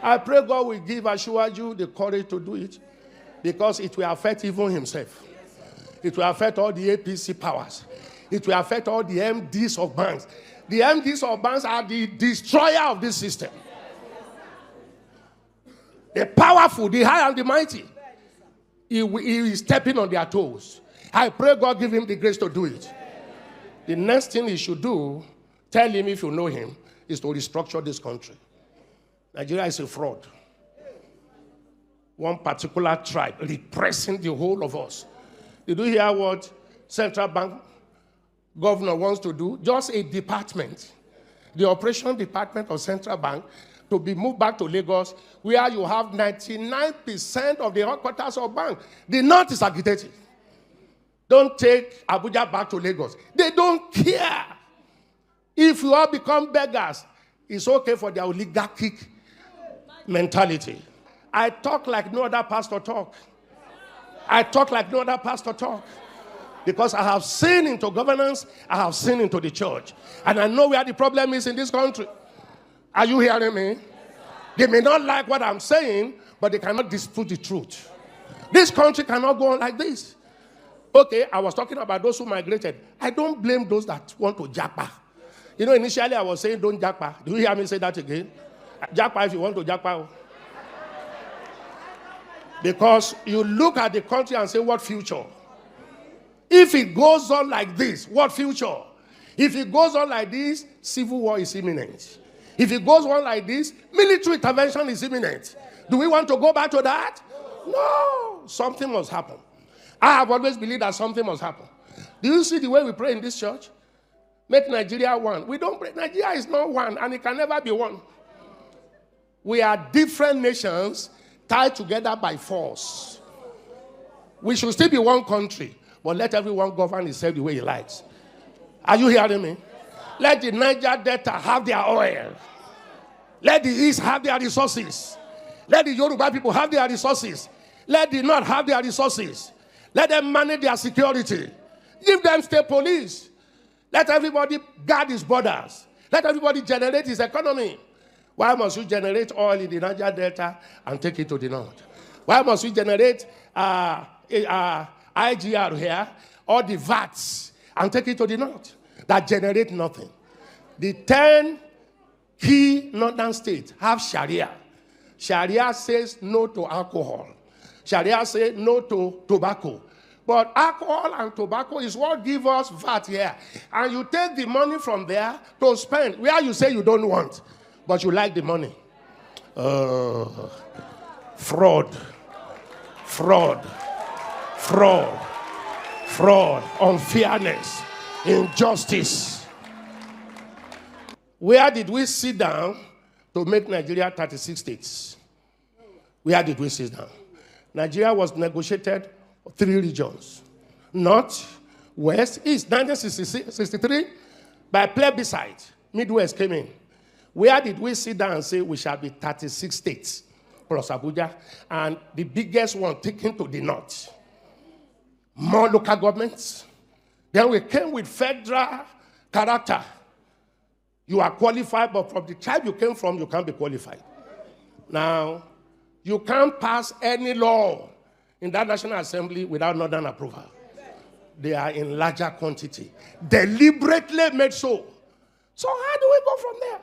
I pray God will give Asiwaju the courage to do it, because it will affect even himself. It will affect all the APC powers. It will affect all the MDs of banks. The MDs of banks are the destroyer of this system. The powerful, the high and the mighty. He is stepping on their toes. I pray God give him the grace to do it. The next thing he should do, tell him if you know him, is to restructure this country. Nigeria is a fraud. One particular tribe repressing the whole of us. Did you hear what Central Bank governor wants to do? Just a department, the operation department of Central Bank, to be moved back to Lagos, where you have 99% of the headquarters of bank. The North is agitated. Don't take Abuja back to Lagos. They don't care. If you all become beggars, it's okay for their oligarchic mentality. I talk like no other pastor talk. I talk like no other pastor talk. Because I have seen into governance, I have seen into the church. And I know where the problem is in this country. Are you hearing me? They may not like what I'm saying, but they cannot dispute the truth. This country cannot go on like this. Okay, I was talking about those who migrated. I don't blame those that want to japa. You know, initially I was saying don't japa. Do you hear me say that again? Japa if you want to japa. Because you look at the country and say, what future? If it goes on like this, what future? If it goes on like this, civil war is imminent. If it goes on like this, military intervention is imminent. Do we want to go back to that? No. Something must happen. I have always believed that something must happen. Do you see the way we pray in this church? Make Nigeria one. We don't pray. Nigeria is not one, and it can never be one. We are different nations tied together by force. We should still be one country, but let everyone govern himself the way he likes. Are you hearing me? Let the Niger Delta have their oil. Let the East have their resources. Let the Yoruba people have their resources. Let the North have their resources. Let them manage their security. Give them state police. Let everybody guard his borders. Let everybody generate his economy. Why must you generate oil in the Niger Delta and take it to the North? Why must we generate IGR here, or the VATs, and take it to the North that generate nothing? The 10 key northern states have Sharia. Sharia says no to alcohol. Sharia says no to tobacco. But alcohol and tobacco is what gives us VAT here. And you take the money from there to spend where you say you don't want, but you like the money. Fraud. Fraud. Fraud. Fraud. Unfairness. Injustice. Where did we sit down to make Nigeria 36 states? Where did we sit down? Nigeria was negotiated 3 regions. North, West, East. 1963, by plebiscite, Midwest came in. Where did we sit down and say we shall be 36 states plus Abuja, and the biggest one taken to the North? More local governments. Then we came with federal character. You are qualified, but from the tribe you came from, you can't be qualified. Now, you can't pass any law in that National Assembly without Northern approval. They are in larger quantity. Deliberately made so. So how do we go from there?